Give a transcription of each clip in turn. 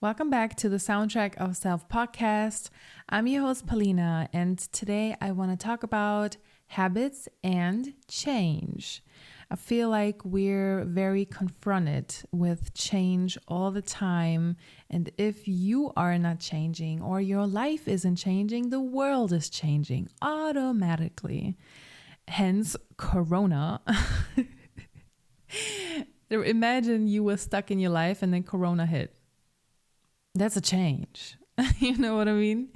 Welcome back to the Soundtrack of Self podcast. I'm your host, Polina, and today I want to talk about habits and change. I feel like we're very confronted with change all the time. And if you are not changing or your life isn't changing, the world is changing automatically. Hence, Corona. Imagine you were stuck in your life and then Corona hit. That's a change. You know what I mean?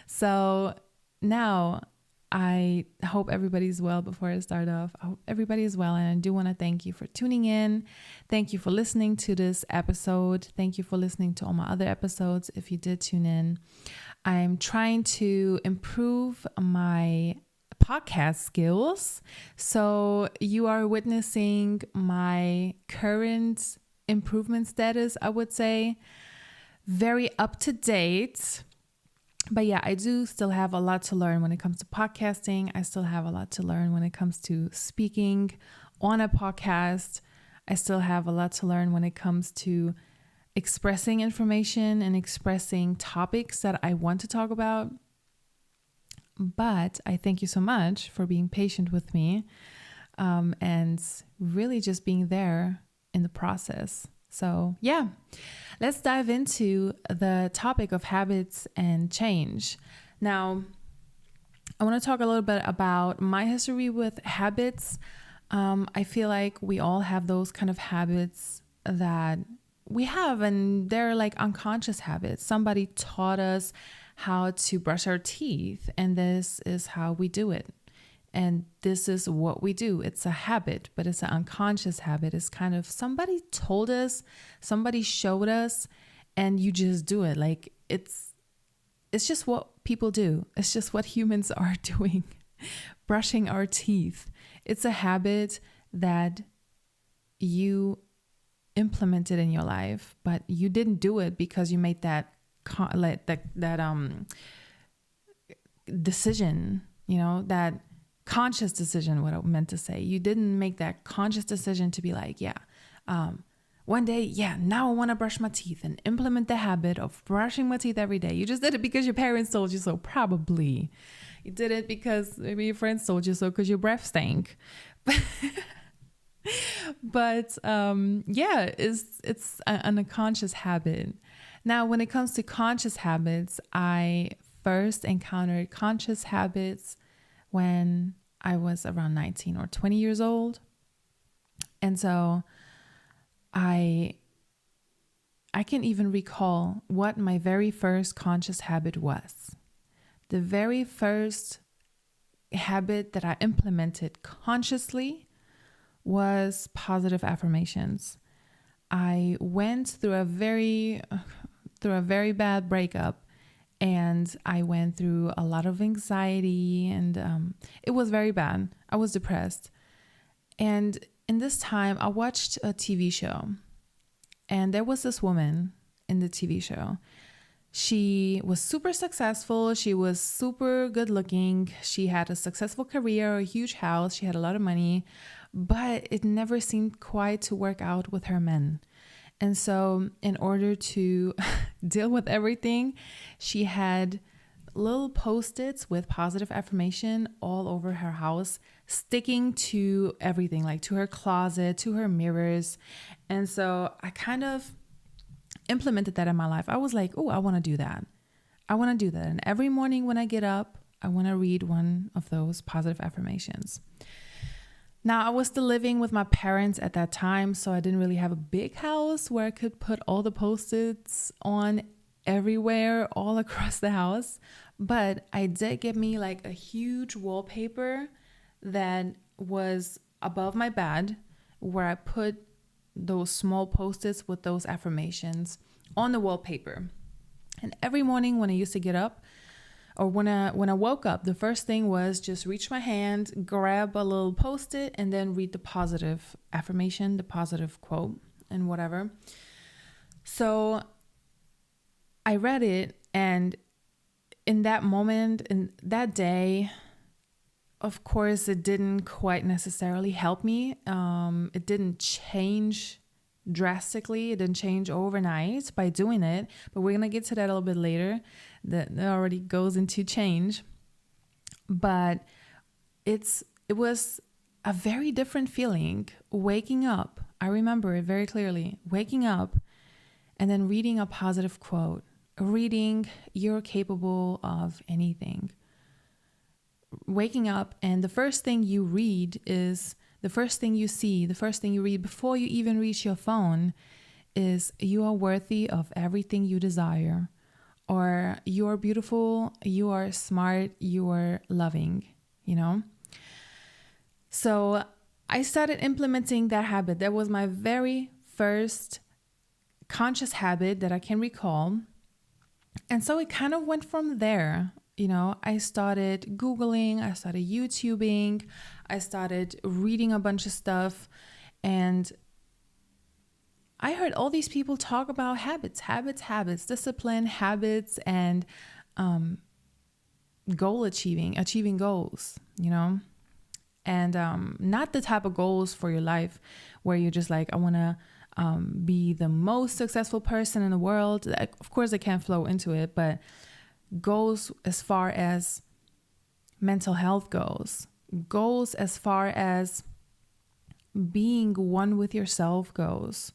So now I hope everybody's well before I start off. I hope everybody is well. And I do want to thank you for tuning in. Thank you for listening to this episode. Thank you for listening to all my other episodes. If you did tune in, I'm trying to improve my podcast skills. So you are witnessing my current improvement status, I would say. Very up to date. But yeah, I do still have a lot to learn when it comes to podcasting. I still have a lot to learn when it comes to speaking on a podcast. I still have a lot to learn when it comes to expressing information and expressing topics that I want to talk about. But I thank you so much for being patient with me and really just being there in the process. So yeah, let's dive into the topic of habits and change. Now, I want to talk a little bit about my history with habits. I feel like we all have those kind of habits that we have, and they're like unconscious habits. Somebody taught us how to brush our teeth, and this is how we do it. And this is what we do. It's a habit, but it's an unconscious habit. It's kind of somebody told us, somebody showed us, and you just do it. Like it's just what people do. It's just what humans are doing. Brushing our teeth. It's a habit that you implemented in your life, but you didn't do it because you made that decision, that conscious decision, what I meant to say. You didn't make that conscious decision to be like, one day, now I want to brush my teeth and implement the habit of brushing my teeth every day. You just did it because your parents told you so, probably. You did it because maybe your friends told you so because your breath stank. But it's an unconscious habit. Now, when it comes to conscious habits, I first encountered conscious habits when I was around 19 or 20 years old. And so I can even recall what my very first conscious habit was. The very first habit that I implemented consciously was positive affirmations. I went through a very bad breakup, and I went through a lot of anxiety, and it was very bad. I was depressed. And in this time, I watched a TV show, and there was this woman in the TV show. She was super successful. She was super good looking. She had a successful career, a huge house. She had a lot of money, but it never seemed quite to work out with her men. And so in order to deal with everything, she had little Post-its with positive affirmation all over her house, sticking to everything, like to her closet, to her mirrors. And so I kind of implemented that in my life. I was like, oh, I want to do that. I want to do that. And every morning when I get up, I want to read one of those positive affirmations. Now, I was still living with my parents at that time, so I didn't really have a big house where I could put all the Post-its on everywhere, all across the house. But I did get me like a huge wallpaper that was above my bed, where I put those small Post-its with those affirmations on the wallpaper. And every morning when I used to get up, or when I woke up, the first thing was just reach my hand, grab a little Post-it, and then read the positive affirmation, the positive quote, and whatever. So I read it, and in that moment, in that day, of course, it didn't quite necessarily help me. It didn't change drastically. It didn't change overnight by doing it, but we're going to get to that a little bit later. That already goes into change. But it was a very different feeling waking up. I remember it very clearly. Waking up and then reading a positive quote, reading "you're capable of anything." Waking up and the first thing you read is the first thing you see, the first thing you read before you even reach your phone is "you are worthy of everything you desire," or "you are beautiful, you are smart, you are loving," you know? So I started implementing that habit. That was my very first conscious habit that I can recall. And so it kind of went from there. You know, I started Googling, I started YouTubing, I started reading a bunch of stuff, and I heard all these people talk about habits, discipline, habits, and goal achieving goals, you know, and not the type of goals for your life where you're just like, I want to be the most successful person in the world. Of course, I can't flow into it, but goals as far as mental health goals as far as being one with yourself goals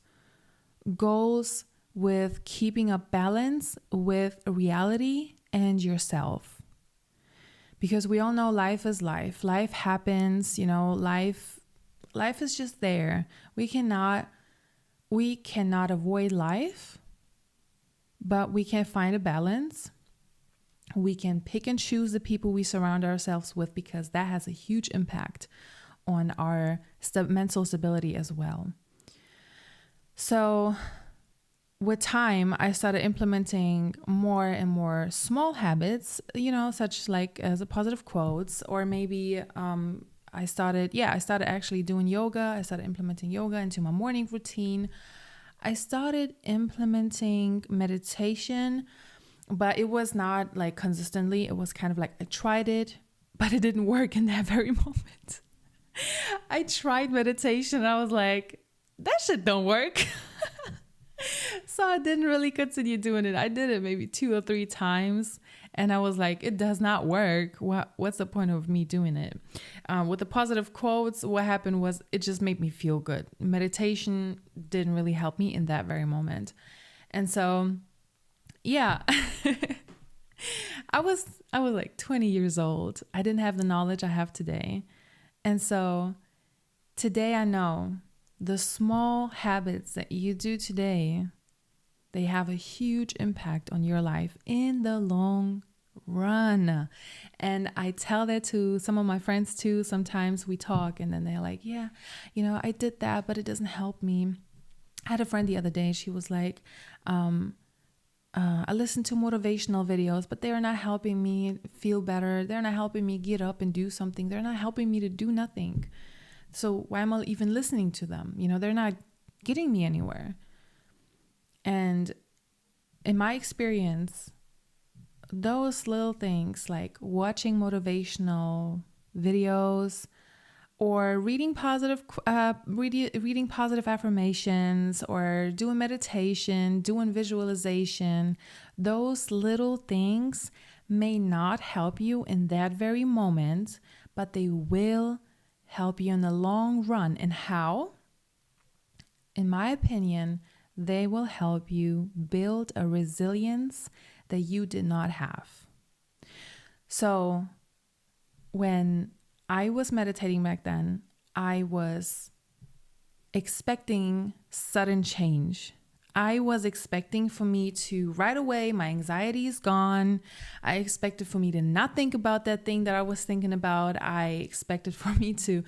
with keeping a balance with reality and yourself. Because we all know life is life. Life happens, you know, life is just there. We cannot avoid life, but we can find a balance. We can pick and choose the people we surround ourselves with, because that has a huge impact on our mental stability as well. So with time, I started implementing more and more small habits, you know, such like as a positive quotes, or maybe I started actually doing yoga. I started implementing yoga into my morning routine. I started implementing meditation, but it was not like consistently. It was kind of like I tried it, but it didn't work in that very moment. I tried meditation and I was like, that shit don't work. So I didn't really continue doing it. I did it maybe 2 or 3 times and I was like, it does not work. What's the point of me doing it? With the positive quotes, what happened was it just made me feel good. Meditation didn't really help me in that very moment. And so, yeah, I was like 20 years old. I didn't have the knowledge I have today. And so today I know the small habits that you do today, they have a huge impact on your life in the long run. And I tell that to some of my friends too. Sometimes we talk and then they're like, yeah, you know, I did that, but it doesn't help me. I had a friend the other day. She was like, I listen to motivational videos, but they're not helping me feel better. They're not helping me get up and do something. They're not helping me to do nothing. So why am I even listening to them? You know, they're not getting me anywhere. And in my experience, those little things like watching motivational videos or reading positive affirmations or doing meditation, doing visualization, those little things may not help you in that very moment, but they will help you in the long run. And how? In my opinion, they will help you build a resilience that you did not have. So when I was meditating back then, I was expecting sudden change. I was expecting for me to right away, my anxiety is gone. I expected for me to not think about that thing that I was thinking about. I expected for me to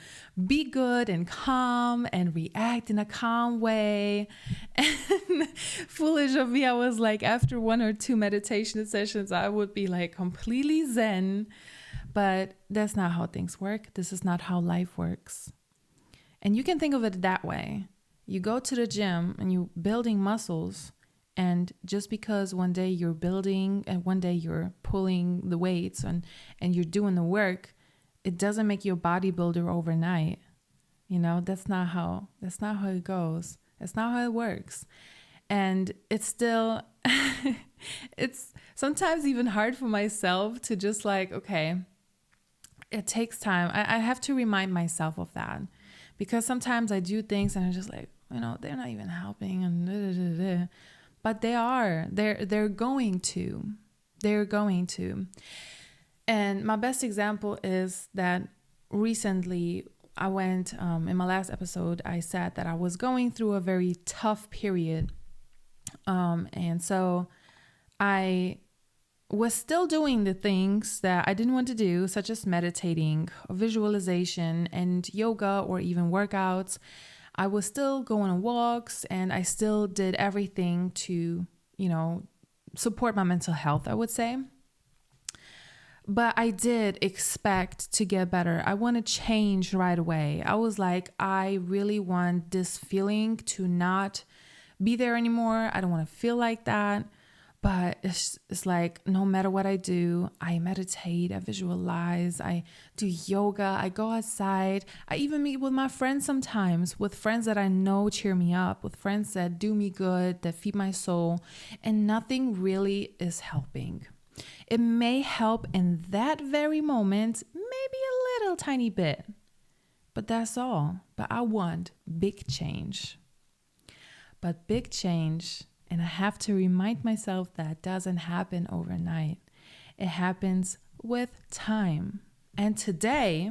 be good and calm and react in a calm way. And foolish of me, I was like, after 1 or 2 meditation sessions, I would be like completely zen. But that's not how things work. This is not how life works. And you can think of it that way. You go to the gym and you're building muscles, and just because one day you're building and one day you're pulling the weights and you're doing the work, it doesn't make you a bodybuilder overnight. You know, that's not how it goes. It's not how it works. And it's still, it's sometimes even hard for myself to just like, okay, it takes time. I have to remind myself of that, because sometimes I do things and I'm just like, they're not even helping, and but they are. They're going to. They're going to. And my best example is that recently I went, in my last episode, I said that I was going through a very tough period. And so I was still doing the things that I didn't want to do, such as meditating, visualization, and yoga, or even workouts. I was still going on walks, and I still did everything to, support my mental health, I would say. But I did expect to get better. I want to change right away. I was like, I really want this feeling to not be there anymore. I don't want to feel like that. But it's like, no matter what I do, I meditate, I visualize, I do yoga, I go outside. I even meet with my friends sometimes, with friends that I know cheer me up, with friends that do me good, that feed my soul, and nothing really is helping. It may help in that very moment, maybe a little tiny bit, but that's all. But I want big change. But big change, and I have to remind myself that doesn't happen overnight. It happens with time. And today,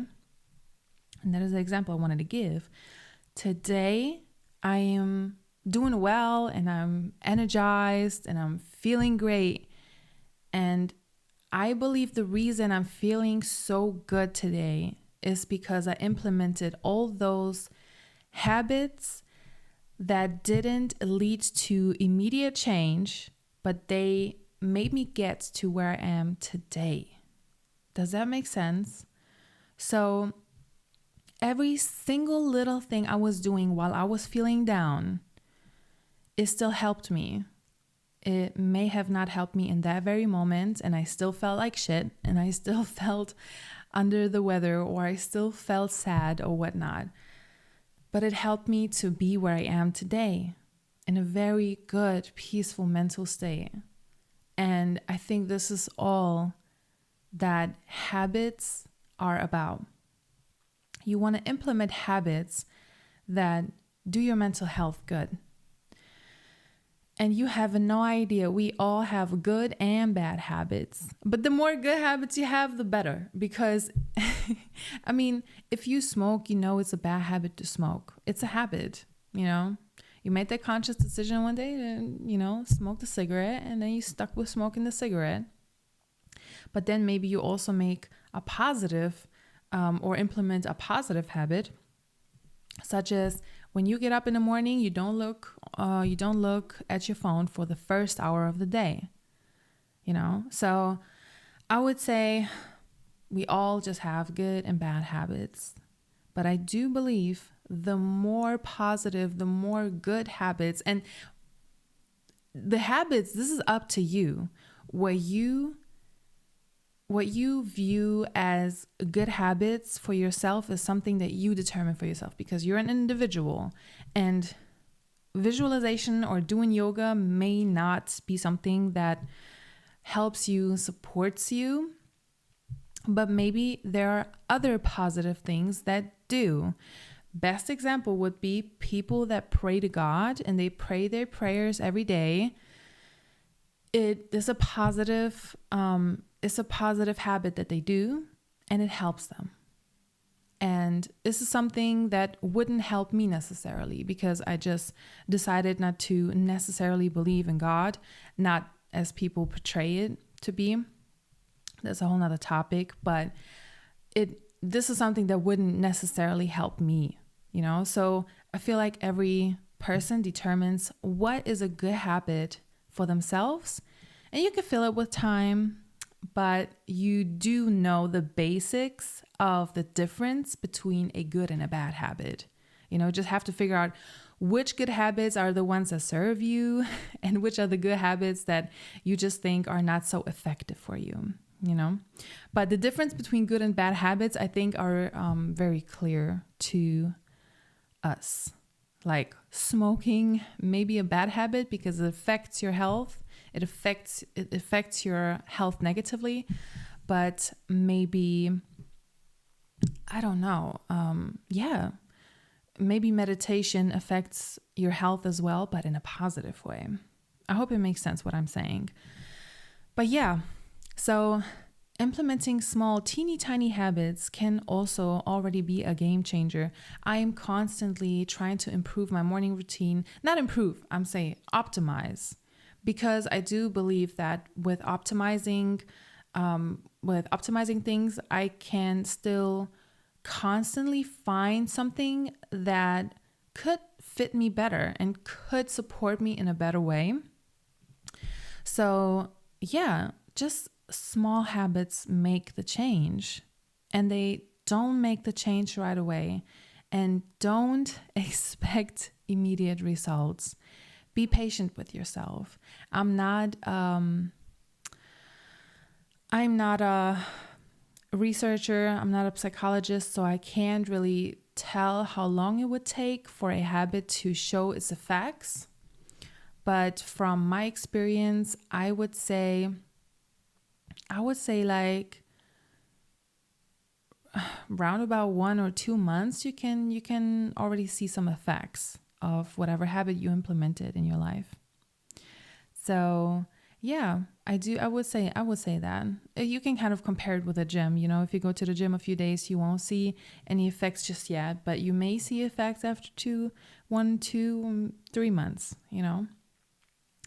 and that is the example I wanted to give, today I am doing well, and I'm energized, and I'm feeling great. And I believe the reason I'm feeling so good today is because I implemented all those habits that didn't lead to immediate change, but they made me get to where I am today. Does that make sense? So every single little thing I was doing while I was feeling down, it still helped me. It may have not helped me in that very moment, and I still felt like shit, and I still felt under the weather, or I still felt sad or whatnot. But it helped me to be where I am today, in a very good, peaceful mental state. And I think this is all that habits are about. You want to implement habits that do your mental health good. And you have no idea, we all have good and bad habits. But the more good habits you have, the better. Because, I mean, if you smoke, it's a bad habit to smoke. It's a habit, You made that conscious decision one day to, smoke the cigarette, and then you stuck with smoking the cigarette. But then maybe you also make a positive or implement a positive habit, such as when you get up in the morning, you don't look at your phone for the first hour of the day. So I would say we all just have good and bad habits. But I do believe the more positive, the more good habits, and the habits, this is up to you. What you view as good habits for yourself is something that you determine for yourself, because you're an individual, and visualization or doing yoga may not be something that helps you, supports you, but maybe there are other positive things that do. Best example would be people that pray to God and they pray their prayers every day. It is a positive habit that they do, and it helps them. And this is something that wouldn't help me necessarily, because I just decided not to necessarily believe in God, not as people portray it to be. That's a whole nother topic, but this is something that wouldn't necessarily help me, So I feel like every person determines what is a good habit for themselves, and you can fill it with time, but you do know the basics of the difference between a good and a bad habit. Just have to figure out which good habits are the ones that serve you and which are the good habits that you just think are not so effective for you, But the difference between good and bad habits, I think, are very clear to us. like smoking may be a bad habit because it affects your health. It affects your health negatively, but maybe, I don't know. Maybe meditation affects your health as well, but in a positive way. I hope it makes sense what I'm saying. But yeah, so implementing small, teeny tiny habits can also already be a game changer. I am constantly trying to improve my morning routine. Not improve, I'm saying optimize. Because I do believe that with optimizing things, I can still constantly find something that could fit me better and could support me in a better way. So yeah, just small habits make the change, and they don't make the change right away, and don't expect immediate results. Be patient with yourself. I'm not a researcher, I'm not a psychologist, so I can't really tell how long it would take for a habit to show its effects. But from my experience, I would say like around about 1 or 2 months, you can already see some effects of whatever habit you implemented in your life. So yeah, I would say that. You can kind of compare it with a gym. If you go to the gym a few days, you won't see any effects just yet, but you may see effects after 1, 2, 3 months,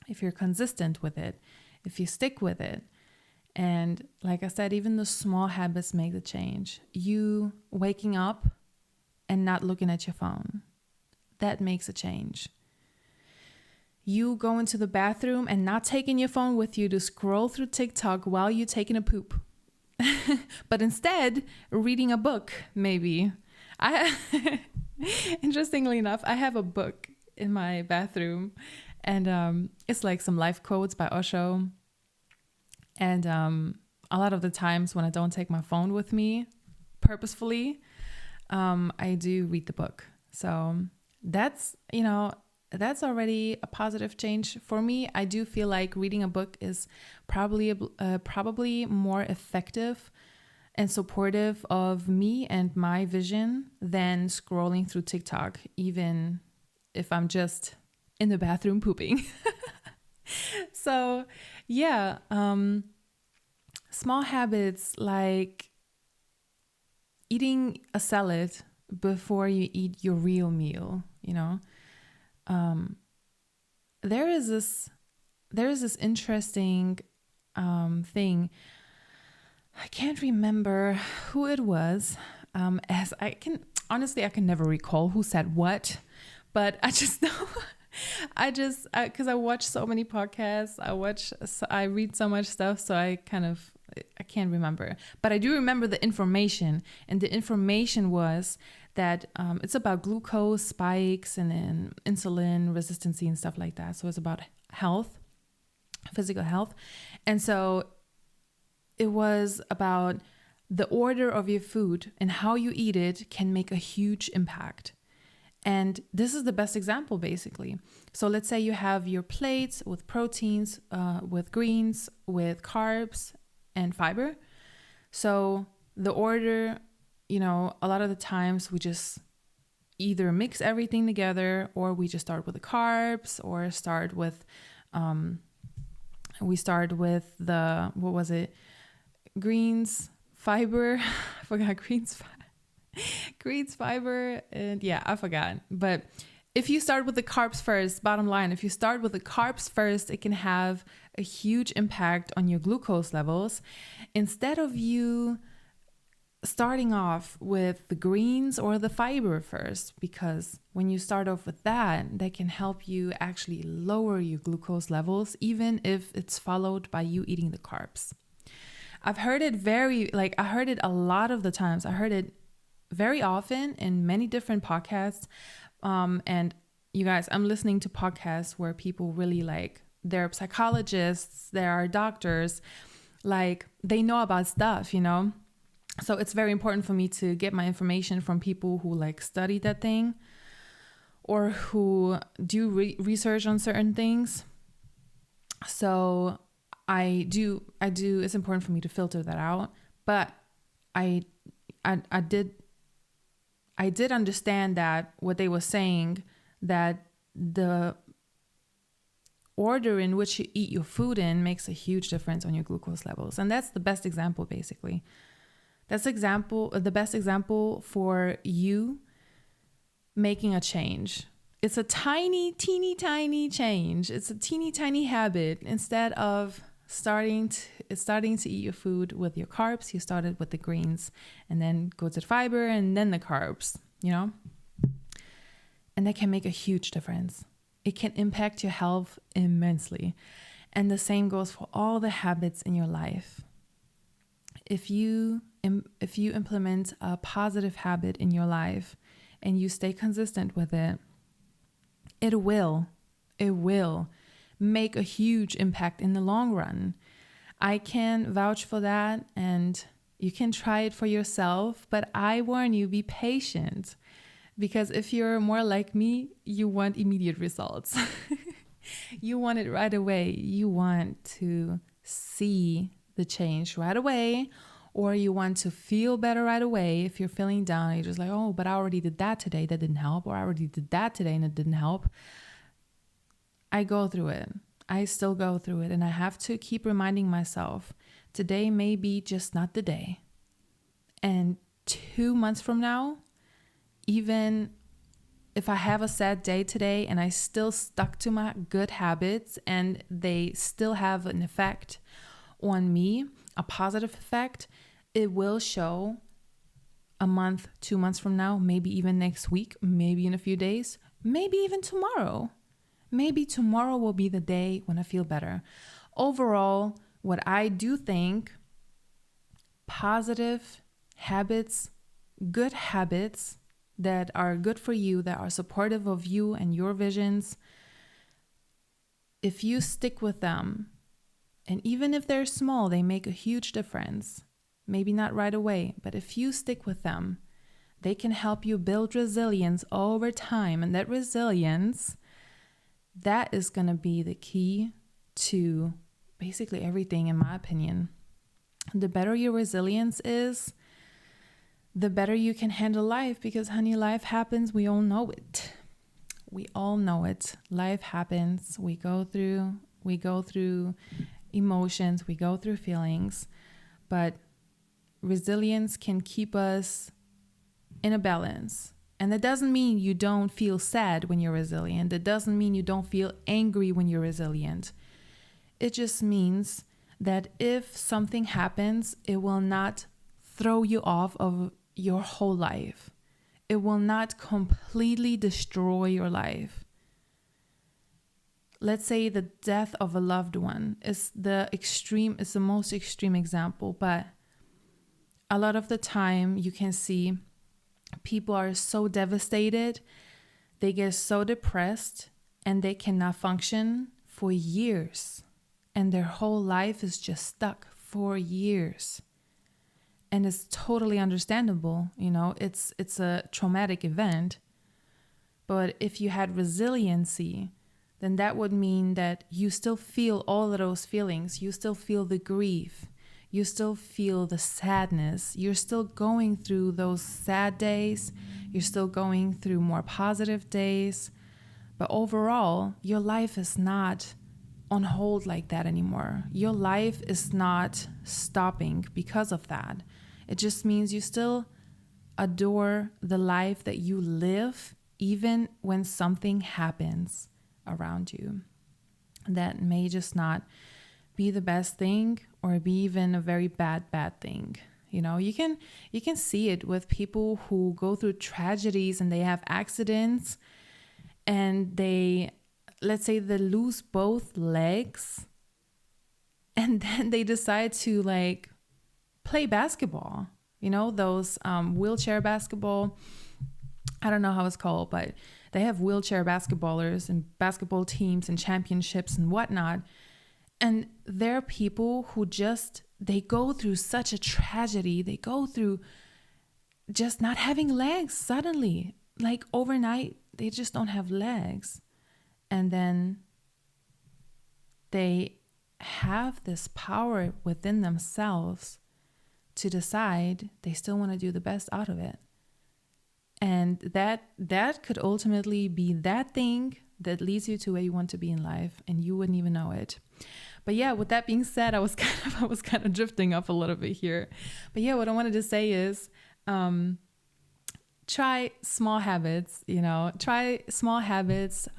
if you're consistent with it, if you stick with it. And like I said, even the small habits make the change. You waking up and not looking at your phone, that makes a change. You go into the bathroom and not taking your phone with you to scroll through TikTok while you're taking a poop, but instead reading a book, maybe. Interestingly enough, I have a book in my bathroom, and it's like some life quotes by Osho. And a lot of the times when I don't take my phone with me purposefully, I do read the book. So that's already a positive change for me. I do feel like reading a book is probably more effective and supportive of me and my vision than scrolling through TikTok, even if I'm just in the bathroom pooping. So yeah, small habits like eating a salad before you eat your real meal, there is this interesting thing. I can't remember who it was, as I can never recall who said what, but I just know because I watch so many podcasts, I read so much stuff, so I can't remember, but I do remember the information, and the information was that it's about glucose spikes and then insulin resistance and stuff like that. So it's about health, physical health. And so it was about the order of your food and how you eat it can make a huge impact. And this is the best example, basically. So let's say you have your plates with proteins, with greens, with carbs and fiber. So the order, a lot of the times we just either mix everything together, or we just start with the carbs, or start with the, what was it? Greens, fiber. I forgot greens, fiber, and yeah, I forgot. But if you start with the carbs first, bottom line, if you start with the carbs first, it can have a huge impact on your glucose levels. Instead of you starting off with the greens or the fiber first, because when you start off with that can help you actually lower your glucose levels, even if it's followed by you eating the carbs. I've heard it I heard it a lot of the times. I heard it very often in many different podcasts. And you guys, I'm listening to podcasts where people really they're psychologists, they are doctors, they know about stuff, So it's very important for me to get my information from people who study that thing, or who do research on certain things. So I do, it's important for me to filter that out. But I did understand that what they were saying, that the order in which you eat your food in makes a huge difference on your glucose levels. And that's the best example, basically. That's the best example for you making a change. It's a teeny tiny change. It's a teeny tiny habit. Instead of starting to eat your food with your carbs, you started with the greens and then go to the fiber and then the carbs, and that can make a huge difference. It can impact your health immensely. And the same goes for all the habits in your life. If you implement a positive habit in your life and you stay consistent with it, it will make a huge impact in the long run. I can vouch for that, and you can try it for yourself, but I warn you, be patient. Because if you're more like me, you want immediate results. You want it right away. You want to see the change right away, or you want to feel better right away. If you're feeling down, you're just like, oh, but I already did that today, that didn't help, or I already did that today and it didn't help. I go through it. I still go through it, and I have to keep reminding myself, today may be just not the day. And 2 months from now, even if I have a sad day today and I still stuck to my good habits and they still have an effect on me, a positive effect, it will show a month, 2 months from now, maybe even next week, maybe in a few days, maybe even tomorrow. Maybe tomorrow will be the day when I feel better. Overall, what I do think, positive habits, good habits that are good for you, that are supportive of you and your visions, if you stick with them, and even if they're small, they make a huge difference. Maybe not right away, but if you stick with them, they can help you build resilience over time. And that resilience, that is going to be the key to basically everything, in my opinion. The better your resilience is, the better you can handle life, because honey, life happens. We all know it. We all know it. Life happens. We go through emotions, we go through feelings, but resilience can keep us in a balance. And that doesn't mean you don't feel sad when you're resilient. That doesn't mean you don't feel angry when you're resilient. It just means that if something happens, it will not throw you off of your whole life. It will not completely destroy your life. Let's say the death of a loved one is the most extreme example, but a lot of the time you can see people are so devastated, they get so depressed, and they cannot function for years. And their whole life is just stuck for years. And it's totally understandable, it's a traumatic event. But if you had resiliency, then that would mean that you still feel all of those feelings. You still feel the grief. You still feel the sadness. You're still going through those sad days. You're still going through more positive days. But overall, your life is not on hold like that anymore. Your life is not stopping because of that. It just means you still adore the life that you live, even when something happens around you that may just not be the best thing, or be even a very bad thing. You can see it with people who go through tragedies and they have accidents, and let's say they lose both legs, and then they decide to play basketball, those wheelchair basketball. I don't know how it's called, but they have wheelchair basketballers and basketball teams and championships and whatnot. And there are people who they go through such a tragedy. They go through just not having legs suddenly. Overnight, they just don't have legs. And then they have this power within themselves to decide they still want to do the best out of it. And that could ultimately be that thing that leads you to where you want to be in life, and you wouldn't even know it. But yeah, with that being said, I was kind of drifting off a little bit here. But yeah, what I wanted to say is, try small habits, try small habits,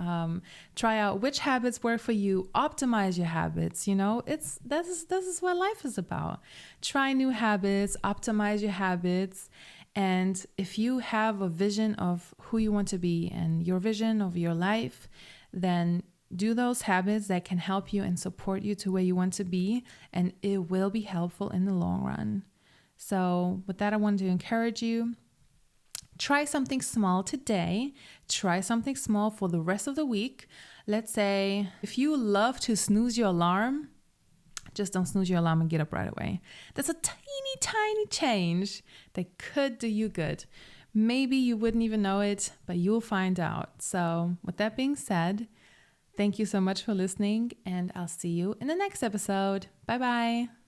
try out which habits work for you, optimize your habits, this is what life is about. Try new habits, optimize your habits. And if you have a vision of who you want to be and your vision of your life, then do those habits that can help you and support you to where you want to be, and it will be helpful in the long run. So with that, I wanted to encourage you. Try something small today. Try something small for the rest of the week. Let's say if you love to snooze your alarm, just don't snooze your alarm and get up right away. That's a tiny, tiny change that could do you good. Maybe you wouldn't even know it, but you'll find out. So with that being said, thank you so much for listening, and I'll see you in the next episode. Bye-bye.